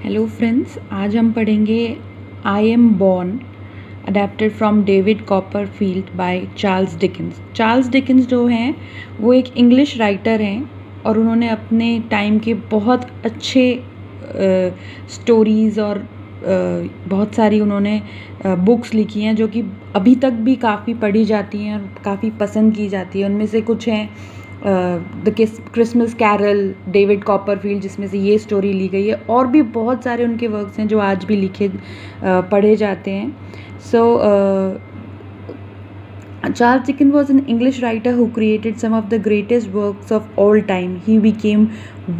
Hello friends, आज हम पढ़ेंगे I am born adapted from David Copperfield by Charles Dickens. Charles Dickens जो हैं वो एक इंग्लिश राइटर हैं और उन्होंने अपने टाइम के बहुत अच्छे स्टोरीज़ और बहुत सारी उन्होंने बुक्स लिखी हैं जो कि अभी तक भी काफ़ी पढ़ी जाती हैं और काफ़ी पसंद की जाती है। उनमें से कुछ हैं the Christmas Carol, David Copperfield, जिसमें से ये स्टोरी ली गई है, और भी बहुत सारे उनके वर्क्स हैं जो आज भी लिखे पढ़े जाते हैं। सो Charles Dickens was an English writer who created some of the greatest works of all time. He became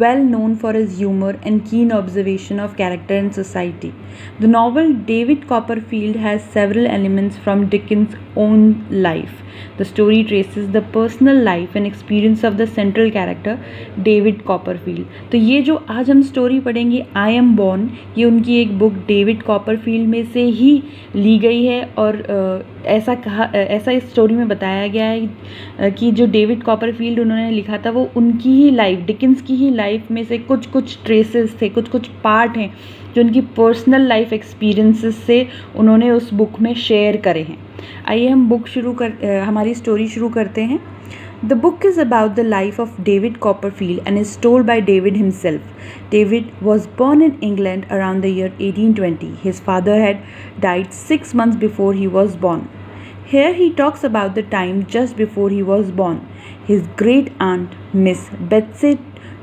well known for his humor and keen observation of character and society. The novel David Copperfield has several elements from Dickens' own life. The story traces the personal life and experience of the central character David Copperfield. तो ये जो आज हम story पढ़ेंगे I am born, ये उनकी एक book David Copperfield में से ही ली गई है। और ऐसा इस स्टोरी में बताया गया है कि जो डेविड कॉपरफील्ड उन्होंने लिखा था वो उनकी ही लाइफ, डिकेंस की ही लाइफ में से कुछ ट्रेसेस थे, कुछ पार्ट हैं जो उनकी पर्सनल लाइफ एक्सपीरियंसेस से उन्होंने उस बुक में शेयर करे हैं। आइए हम हमारी स्टोरी शुरू करते हैं। The book is about the life of David Copperfield and is told by David himself. David was born in England around the year 1820. His father had died 6 months before he was born. Here he talks about the time just before he was born. His great aunt, Miss Betsy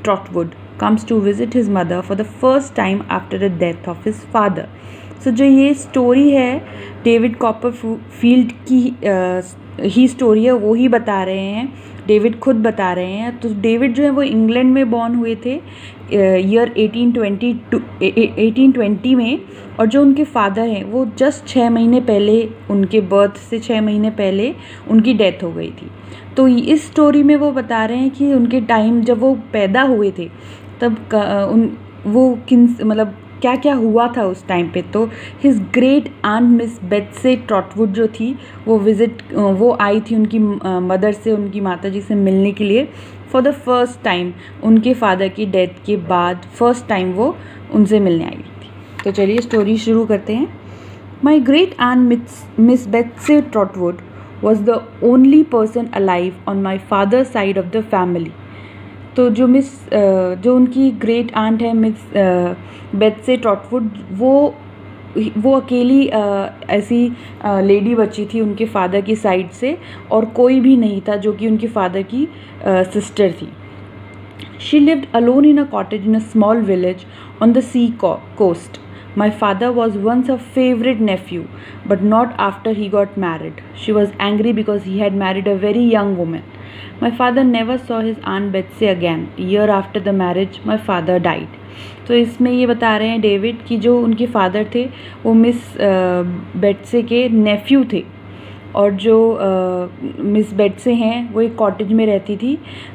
Trotwood, comes to visit his mother for the first time after the death of his father. So जो ये story है David Copperfield की ही story है, वो ही बता रहे हैं, David खुद बता रहे हैं। तो डेविड जो है वो इंग्लैंड में बॉर्न हुए थे ईयर 1820 में, और जो उनके फादर हैं वो जस्ट 6 महीने पहले, उनके बर्थ से 6 महीने पहले उनकी डेथ हो गई थी। तो इस स्टोरी में वो बता रहे हैं कि उनके टाइम जब वो पैदा हुए थे तब वो मतलब क्या क्या हुआ था उस टाइम पे। तो his great aunt Miss Betsey ट्रॉटवुड जो थी वो आई थी उनकी मदर से, उनकी माता जी से मिलने के लिए फॉर द फर्स्ट टाइम। उनके फादर की डेथ के बाद फर्स्ट टाइम वो उनसे मिलने आई थी। तो चलिए स्टोरी शुरू करते हैं। My great aunt Miss Betsey Trotwood was the only person alive on my father side of the family. तो जो उनकी ग्रेट आंट है मिस बेत्से ट्रॉटवुड, वो अकेली ऐसी लेडी बची थी उनके फादर की साइड से, और कोई भी नहीं था जो कि उनके फादर की सिस्टर थी। She lived alone in a cottage in a small village on the sea coast. My father was once a favorite nephew, but not after he got married. She was angry because he had married a very young woman. My father never saw his aunt Betsy again. A year after the marriage, my father died. तो इसमें ये बता रहे हैं David कि जो उनके father थे वो मिस बेट्से के नेफ्यू थे, और जो मिस बेट्से हैं वो एक कॉटेज में रहती थी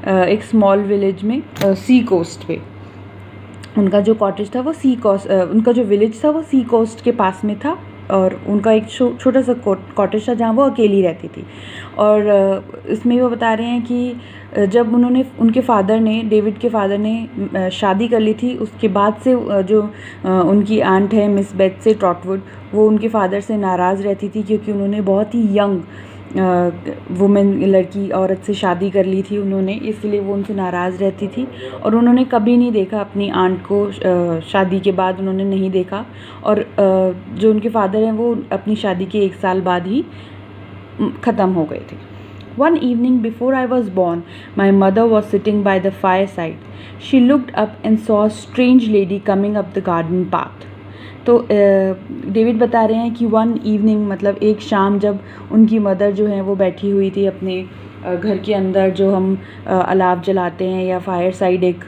एक स्मॉल विलेज में सी कोस्ट पे। उनका जो कॉटेज था वो उनका जो विलेज था वो सी कोस्ट के पास में था, और उनका एक छोटा सा कॉटेज था जहाँ वो अकेली रहती थी। और इसमें वो बता रहे हैं कि जब उनके फादर ने, डेविड के फादर ने शादी कर ली थी, उसके बाद से जो उनकी आंट है मिस बेत्से ट्रॉटवुड, वो उनके फादर से नाराज़ रहती थी क्योंकि उन्होंने बहुत ही यंग लड़की औरत से शादी कर ली थी उन्होंने, इसलिए वो उनसे नाराज़ रहती थी। और उन्होंने कभी नहीं देखा अपनी आंट को, शादी के बाद उन्होंने नहीं देखा। और जो उनके फादर हैं वो अपनी शादी के 1 साल बाद ही ख़त्म हो गए थे। One evening before I was born, my mother was sitting by the fireside. She looked up and saw a strange lady coming up the garden path. तो डेविड बता रहे हैं कि वन इवनिंग मतलब एक शाम, जब उनकी मदर जो है वो बैठी हुई थी अपने घर के अंदर, जो हम अलाव जलाते हैं या फायर साइड एक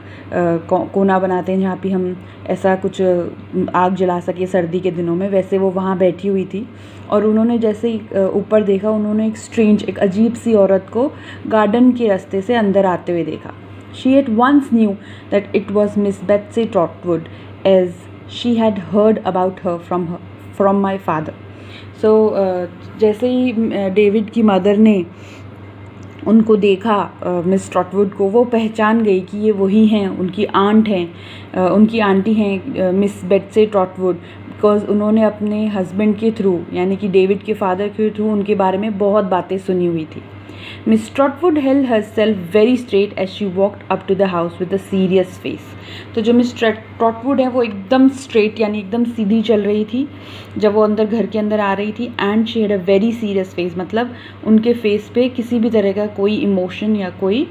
कोना बनाते हैं जहाँ पे हम ऐसा कुछ आग जला सके सर्दी के दिनों में, वैसे वो वहाँ बैठी हुई थी। और उन्होंने जैसे ही ऊपर देखा, उन्होंने एक अजीब सी औरत को गार्डन के रास्ते से अंदर आते हुए देखा। She at once knew that it was Miss Betsey Trotwood as she had heard about her from my father. So जैसे ही डेविड की मदर ने उनको देखा मिस ट्रॉटवुड को, वो पहचान गई कि ये वही हैं, उनकी आंट हैं, उनकी आंटी हैं मिस बेट्से ट्रॉटवुड, बिकॉज़ उन्होंने अपने हस्बैंड के थ्रू यानी कि डेविड के फादर के थ्रू उनके बारे में बहुत बातें सुनी हुई थी। Miss Trotwood held herself very straight as she walked up to the house with a serious face। तो जो मिस ट्रॉटवुड है वो एकदम स्ट्रेट यानी एकदम सीधी चल रही थी जब वो घर के अंदर आ रही थी। And she had a very serious face, मतलब उनके फेस पे किसी भी तरह का कोई इमोशन या कोई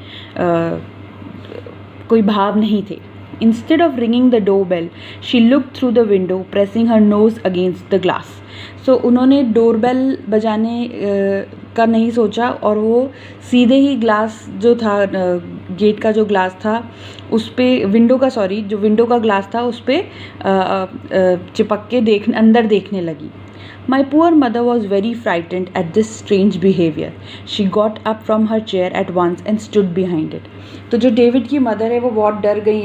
भाव नहीं थे। Instead of ringing the doorbell, she looked through the window, pressing her nose against the glass। So उन्होंने डोरबेल बजाने का नहीं सोचा और वो सीधे ही ग्लास जो था, गेट का जो ग्लास था उस पर जो विंडो का ग्लास था उस पर चिपक के अंदर देखने लगी। My poor mother was very frightened at this strange behavior। She got up from her chair at once and stood behind it। तो जो डेविड की मदर है वो बहुत डर गई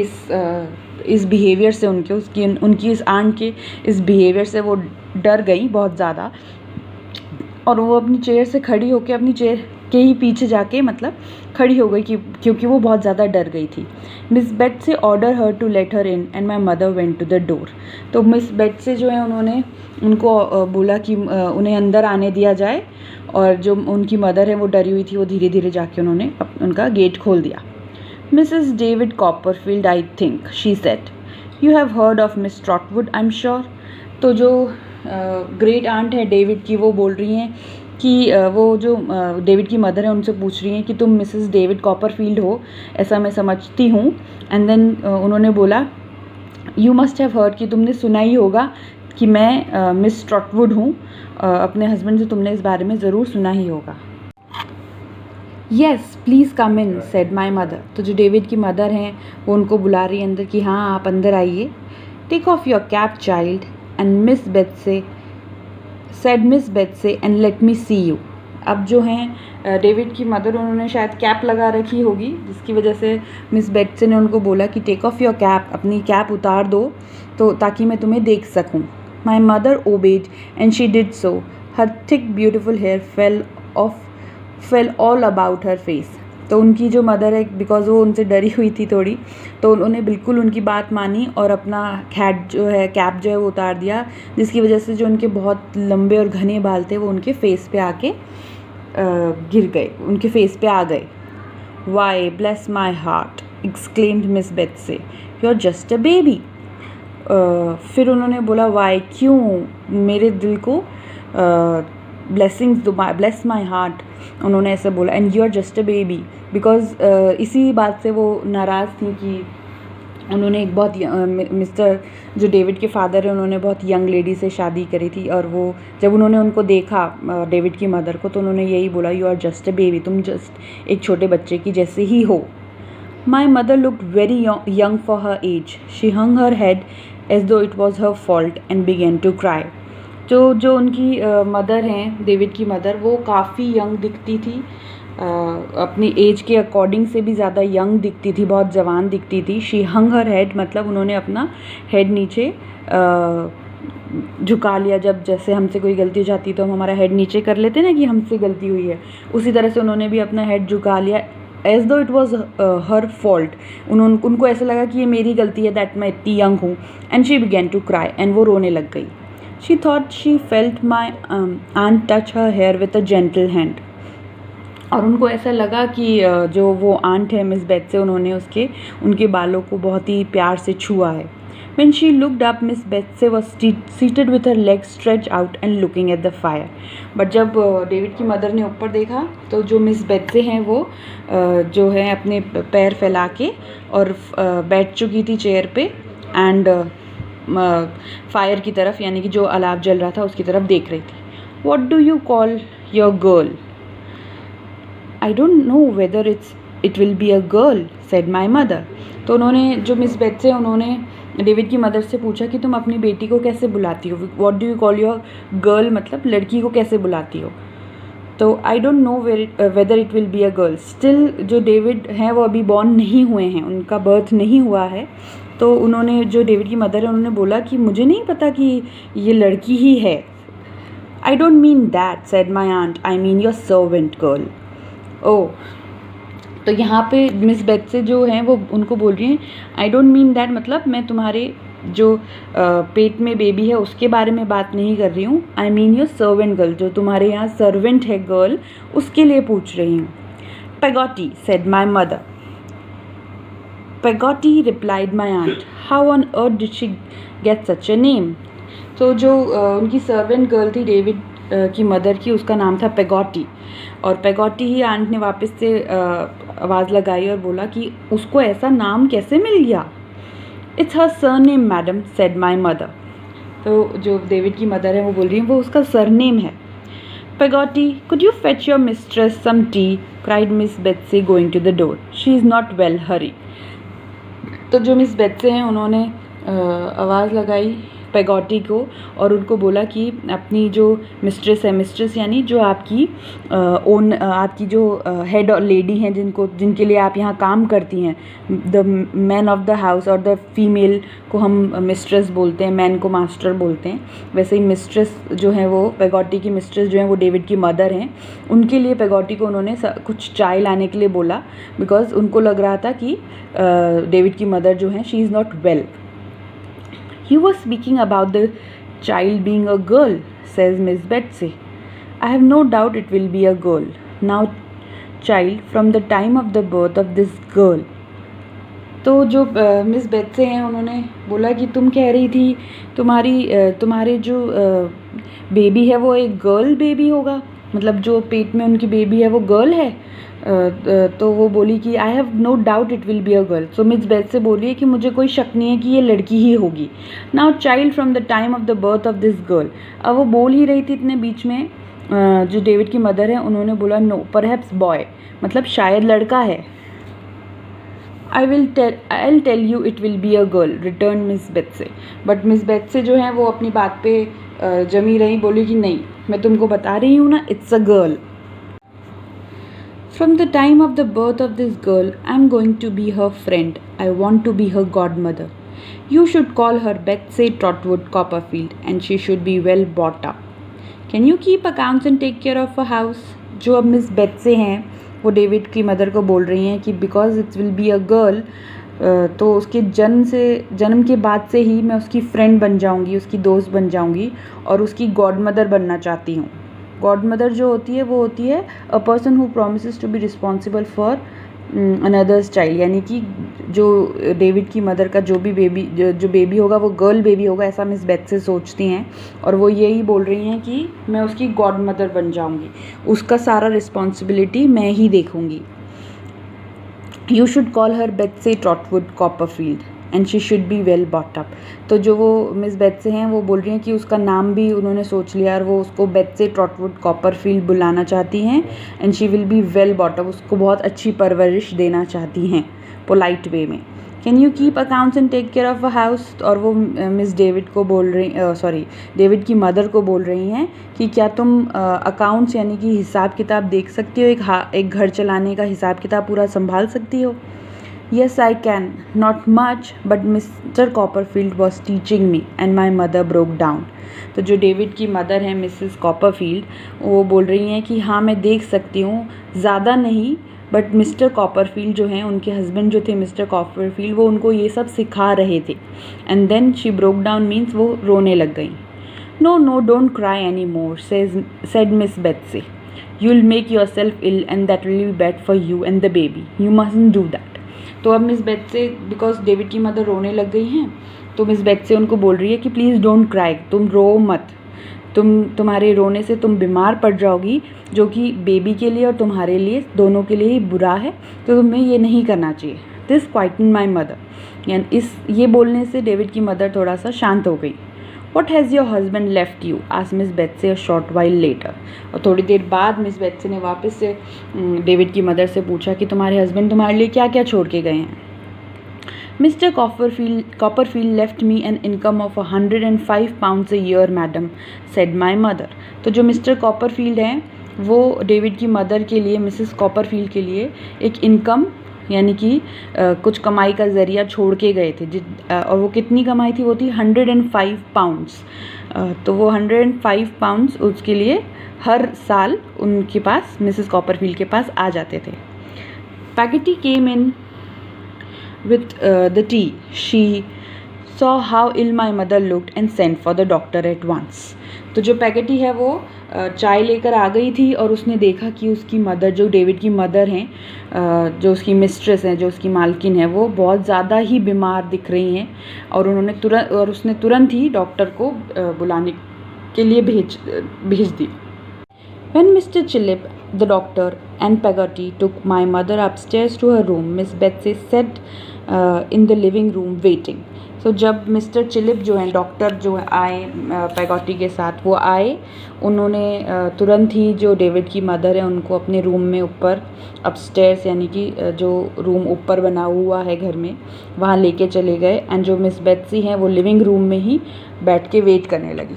इस बिहेवियर से, उनकी इस आंट के इस बिहेवियर से वो डर गई बहुत ज़्यादा, और वो अपनी चेयर से खड़ी होकर अपनी चेयर के ही पीछे जाके मतलब खड़ी हो गई क्योंकि वो बहुत ज़्यादा डर गई थी। Miss Betsey order her to let her in and my mother went to the door. तो मिस बेट्से जो है उन्होंने उनको बोला कि उन्हें अंदर आने दिया जाए, और जो उनकी मदर है वो डरी हुई थी, वो धीरे धीरे जाके उन्होंने उनका गेट खोल दिया। Mrs David Copperfield I think she said, you have heard of Miss Trotwood I am sure. तो जो ग्रेट आंट है डेविड की वो बोल रही हैं कि वो जो डेविड की मदर है उनसे पूछ रही हैं कि तुम मिसेस डेविड कॉपरफील्ड हो, ऐसा मैं समझती हूँ। एंड देन उन्होंने बोला, यू मस्ट हैव हर्ड, कि तुमने सुना ही होगा कि मैं मिस ट्रॉटवुड हूँ, अपने हस्बैंड से तुमने इस बारे में ज़रूर सुना ही होगा। Yes please come in said my mother. तो जो डेविड की मदर हैं वो उनको बुला रही है अंदर कि हाँ आप अंदर आइए। Take off your cap child and Miss Betsey said Miss Betsey and let me see you. अब जो हैं डेविड की मदर, उन्होंने शायद कैप लगा रखी होगी जिसकी वजह से मिस बेट्से ने उनको बोला कि टेक ऑफ योर कैप, अपनी कैप उतार दो तो ताकि मैं तुम्हें देख सकूं। My mother obeyed and she did so. Her thick beautiful hair fell all about her face. तो उनकी जो मदर है, बिकॉज वो उनसे डरी हुई थी थोड़ी, तो उन्होंने बिल्कुल उनकी बात मानी और अपना कैप जो है वो उतार दिया, जिसकी वजह से जो उनके बहुत लंबे और घने बाल थे वो उनके फेस पे आके गिर गए, उनके फेस पे आ गए। Why bless my heart exclaimed Miss Betsey, you are just a baby. फिर उन्होंने बोला वाई, क्यों, मेरे दिल को ब्लेसिंग्स दो, ब्लेस माई हार्ट, उन्होंने ऐसे बोला। And you are just a baby, because इसी बात से वो नाराज़ थी कि उन्होंने एक बहुत मिस्टर जो डेविड के फादर है उन्होंने बहुत यंग लेडी से शादी करी थी, और वो जब उन्होंने उनको देखा डेविड की मदर को तो उन्होंने यही बोला, you are just a baby, तुम जस्ट एक छोटे बच्चे की जैसे ही हो। My mother looked very young for her age. She hung her head as though it was her fault and began to cry. जो उनकी मदर हैं, डेविड की मदर, वो काफ़ी यंग दिखती थी, अपनी एज के अकॉर्डिंग से भी ज़्यादा यंग दिखती थी, बहुत जवान दिखती थी। शी हंग हर हेड, मतलब उन्होंने अपना हेड नीचे झुका लिया। जब जैसे हमसे कोई गलती हो जाती तो हम हमारा हेड नीचे कर लेते ना कि हमसे गलती हुई है, उसी तरह से उन्होंने भी अपना हेड झुका लिया, as though it was her fault. उनको ऐसा लगा कि ये मेरी गलती है दैट मैं इतनी यंग हूँ। And she began to cry, and वो रोने लग गई। She thought she felt my aunt touch her hair with a gentle hand। और उनको ऐसा लगा कि जो वो आंट है मिस बेट्से, उन्होंने उनके बालों को बहुत ही प्यार से छुआ है। When she looked up, Miss Betsy was seated with her legs stretched out and looking at the fire। But जब डेविड की मदर ने ऊपर देखा तो जो मिस बेट्से हैं वो जो है अपने पैर फैला के और बैठ चुकी थी चेयर पे, एंड फायर की तरफ यानी कि जो अलाव जल रहा था उसकी तरफ देख रही थी। What do you call your girl? I don't know whether it will be a girl said my mother. तो उन्होंने जो मिस बेट्से उन्होंने डेविड की मदर से पूछा कि तुम अपनी बेटी को कैसे बुलाती हो, what do you call your girl, मतलब लड़की को कैसे बुलाती हो। तो I don't know whether it will be a girl. Still जो डेविड हैं वो अभी बॉर्न नहीं हुए हैं, उनका बर्थ नहीं हुआ है। तो उन्होंने जो डेविड की मदर है उन्होंने बोला कि मुझे नहीं पता कि ये लड़की ही है। I don't mean that said my aunt, I mean your servant girl. Oh तो यहाँ पे मिस बेत्से जो हैं वो उनको बोल रही हैं आई डोंट मीन दैट, मतलब मैं तुम्हारे जो पेट में बेबी है उसके बारे में बात नहीं कर रही हूँ, आई मीन योर सर्वेंट गर्ल, जो तुम्हारे यहाँ सर्वेंट है गर्ल, उसके लिए पूछ रही हूँ। Peggotty said my mother. Peggotty replied my aunt, how on earth did she get such a name. तो जो उनकी सर्वेंट गर्ल थी डेविड की मदर की, उसका नाम था पेगोटी, और पेगोटी ही आंट ने वापस से आवाज़ लगाई और बोला कि उसको ऐसा नाम कैसे मिल गया। It's her surname madam said my mother. तो जो डेविड की मदर है वो बोल रही है वो उसका सरनेम है। Peggotty, could you fetch your mistress some tea, cried Miss Betsey going to the door, she is not well, hurry. तो जो मिस बेत्से हैं उन्होंने आवाज़ लगाई पेगोटी को और उनको बोला कि अपनी जो मिस्ट्रेस है, मिस्ट्रेस यानी जो आपकी आपकी जो हेड और लेडी हैं, जिनके लिए आप यहाँ काम करती हैं, the man of the house, और द फीमेल को हम मिस्ट्रेस बोलते हैं, मैन को मास्टर बोलते हैं। वैसे ही मिस्ट्रेस जो है वो पेगोटी की मिस्ट्रेस जो है वो डेविड की मदर हैं। उनके लिए पेगोटी को उन्होंने कुछ चाय लाने के लिए बोला, बिकॉज उनको लग रहा था कि डेविड की मदर जो हैं she is not well. You were speaking about the child being a girl, says Miss Betsy. I have no doubt it will be a girl. Now, child, from the time of the birth of this girl. तो जो miss बेत्से हैं उन्होंने बोला कि तुम कह रही थी तुम्हारे जो बेबी है वो एक गर्ल बेबी होगा, मतलब जो पेट में उनकी बेबी है वो गर्ल है। तो वो बोली कि I have no doubt it will be a girl. So Miss Betsey बोली है कि मुझे कोई शक नहीं है कि ये लड़की ही होगी। Now child from the time of the birth of this girl. अब वो बोल ही रही थी इतने बीच में जो डेविड की मदर है उन्होंने बोला नो परहैप्स बॉय, मतलब शायद लड़का है। I'll tell you it will be a girl, returned Miss Betsy. But Miss Betsey जो हैं वो अपनी बात पे जमी रही, बोली कि नहीं, मैं तुमको बता रही हूँ ना, it's a girl. From the time of the birth of this girl, I'm going to be her friend. I want to be her godmother. You should call her Betsy Trotwood Copperfield, and she should be well brought up. Can you keep accounts and take care of a house? जो अब Miss बेत्से हैं वो David की mother को बोल रही हैं कि because it's will be a girl, तो उसके जन्म के बाद से ही मैं उसकी फ्रेंड बन जाऊंगी, उसकी दोस्त बन जाऊंगी और उसकी गॉड मदर बनना चाहती हूँ। गॉड मदर जो होती है वो होती है a person who promises to be responsible for another's child, यानी कि जो डेविड की मदर का जो बेबी होगा वो गर्ल बेबी होगा, ऐसा मिस बेत्से सोचती हैं। और वो यही बोल रही हैं कि मैं उसकी गॉड मदर बन जाऊंगी, उसका सारा रिस्पॉन्सिबिलिटी मैं ही देखूंगी। You should call her Betsey Trotwood Copperfield and she should be well brought up. तो जो वो मिस बेत्से हैं वो बोल रही हैं कि उसका नाम भी उन्होंने सोच लिया और वो उसको बेत्से ट्रॉटवुड कॉपरफील्ड बुलाना चाहती हैं। And she will be well brought up, उसको बहुत अच्छी परवरिश देना चाहती हैं पोलाइट वे में। Can you keep accounts and take care of a house. और वो मिस डेविड को बोल रही डेविड की मदर को बोल रही हैं कि क्या तुम अकाउंट्स यानी कि हिसाब किताब देख सकती हो, एक घर चलाने का हिसाब किताब पूरा संभाल सकती हो। Yes, I can. Not much, but Mr. Copperfield was teaching me and my mother broke down. तो जो डेविड की मदर हैं मिसेस कॉपरफील्ड, वो बोल रही हैं कि हाँ मैं देख सकती हूँ, ज़्यादा नहीं, बट मिस्टर कॉपरफील्ड जो हैं उनके हस्बैंड जो थे मिस्टर कॉपरफील्ड, वो उनको ये सब सिखा रहे थे। And then she broke down means वो रोने लग गई। No don't cry any more said Miss Betsey, you will make yourself ill and that will be bad for you and the baby, you mustn't do that. तो अब Miss Betsey because David की mother रोने लग गई हैं, तो miss बेत्से उनको बोल रही है कि प्लीज़ डोंट क्राई, तुम रो मत, तुम्हारे रोने से तुम बीमार पड़ जाओगी, जो कि बेबी के लिए और तुम्हारे लिए दोनों के लिए ही बुरा है, तो तुम्हें ये नहीं करना चाहिए। दिस क्वाइटन माई मदर, यानी ये बोलने से डेविड की मदर थोड़ा सा शांत हो गई। What has your husband left you? asked Miss Betsy a short while later. और थोड़ी देर बाद मिस बेत्से ने वापस से डेविड की मदर से पूछा कि तुम्हारे हस्बैंड तुम्हारे लिए क्या क्या छोड़ के गए हैं। Mr. Copperfield left me an income of 105 pounds a year, madam, said my mother. तो जो मिस्टर कॉपरफील्ड हैं वो डेविड की मदर के लिए, मिसेस कॉपरफील्ड के लिए एक इनकम यानी कि कुछ कमाई का ज़रिया छोड़ के गए थे। और वो कितनी कमाई थी, वो थी 105 पाउंड्स। तो वो 105 पाउंड्स उसके लिए हर साल उनके पास, मिसेस कॉपरफील्ड के पास आ जाते थे। Peggotty came in with the tea. She saw how ill my mother looked and sent for the doctor at once. तो जो पैगेटी है वो चाय लेकर आ गई थी और उसने देखा कि उसकी मदर, जो डेविड की मदर हैं, जो उसकी मिस्ट्रेस हैं, जो उसकी मालकिन है, वो बहुत ज़्यादा ही बीमार दिख रही हैं और उसने तुरंत ही डॉक्टर को बुलाने के लिए भेज दी. When Mr. Chillip, the doctor, and Peggotty took my mother upstairs to her room, Miss Betsy sat in the living room waiting. So जब मिस्टर चिलिप जो हैं, डॉक्टर जो आए पैगोटी के साथ, वो आए, उन्होंने तुरंत ही जो डेविड की मदर है उनको अपने रूम में ऊपर अपस्टेयर्स, यानी कि जो रूम ऊपर बना हुआ है घर में, वहाँ लेके चले गए. एंड जो मिस बेट्सी हैं वो लिविंग रूम में ही बैठ के वेट करने लगी.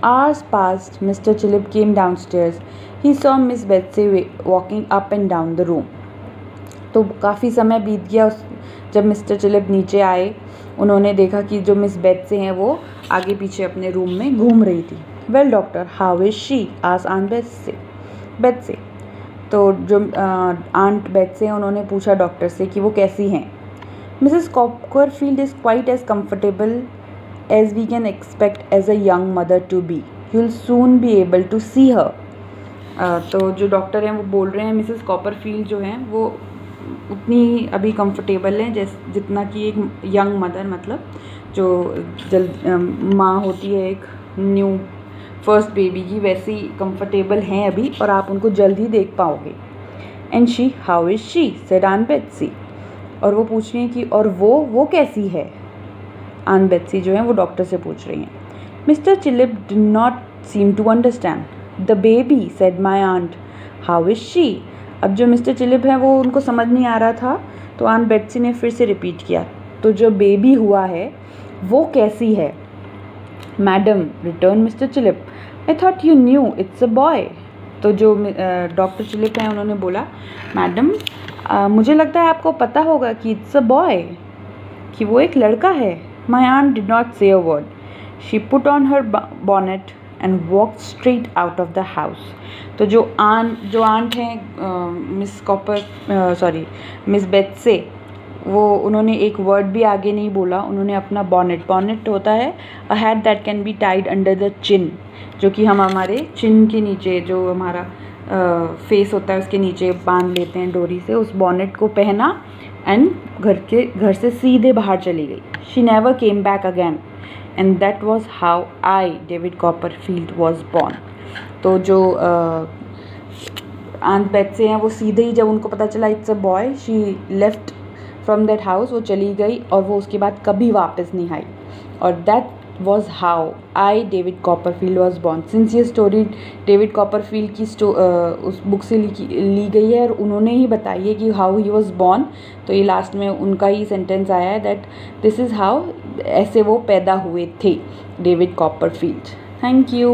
Hours passed. Mr. Chillip came downstairs. He saw Miss Betsy walking up and down the room. तो काफ़ी समय बीत गया. जब मिस्टर चिलिप नीचे आए, उन्होंने देखा कि जो मिस बेट्सी हैं वो आगे पीछे अपने रूम में घूम रही थी. Well doctor, how is she? Asked aunt Betsy. तो जो आंट बेट्सी हैं उन्होंने पूछा डॉक्टर से कि वो कैसी हैं. Mrs Copperfield is quite as comfortable as we can expect as a young mother to be. You'll soon be able to see her. तो जो डॉक्टर हैं वो बोल रहे हैं मिसेस कॉपरफील्ड जो हैं वो उतनी अभी कंफर्टेबल हैं जितना कि एक यंग मदर, मतलब जो माँ होती है एक न्यू फर्स्ट बेबी की, वैसी कंफर्टेबल हैं अभी और आप उनको जल्द ही देख पाओगे. And she, how is she? Said aunt Betsy. और वो पूछ रही हैं कि और वो कैसी है? आंट बेट्सी जो हैं वो डॉक्टर से पूछ रही हैं. Mr Chillip did not seem to understand. The baby, said my aunt. How is she? अब जो मिस्टर चिलिप हैं वो उनको समझ नहीं आ रहा था, तो आंट बेट्सी ने फिर से रिपीट किया, तो जो बेबी हुआ है वो कैसी है? Madam, return Mr Chillip, I thought you knew it's a boy. तो जो डॉक्टर चिलिप हैं उन्होंने बोला, मैडम मुझे लगता है आपको पता होगा कि इट्स अ बॉय, कि वो एक लड़का है. My aunt did not say a word. She put on her bonnet and walked straight out of the house. तो जो आंट हैं मिस बेट्सी, वो उन्होंने एक वर्ड भी आगे नहीं बोला. उन्होंने अपना बॉनेट होता है अ hat that can be tied under the chin, जो कि हम हमारे चिन के नीचे, जो हमारा फेस होता है उसके नीचे बांध लेते हैं डोरी से, उस बॉनेट को पहना एंड घर से सीधे बाहर चली गई. She never came back again and that was how I, David Copperfield, was born. तो जो आंट बेट्सी हैं वो सीधे ही, जब उनको पता चला it's a boy, she left from that house, वो चली गई और वो उसके बाद कभी वापस नहीं आई. और that was how I, David Copperfield, was born. Since ये स्टोरी डेविड कॉपरफील्ड की उस बुक से ली गई है और उन्होंने ही बताई है कि हाउ ही वॉज बॉर्न, तो ये लास्ट में उनका ही सेंटेंस आया है दैट दिस इज़ हाउ, ऐसे वो पैदा हुए थे, डेविड कॉपरफील्ड. Thank you.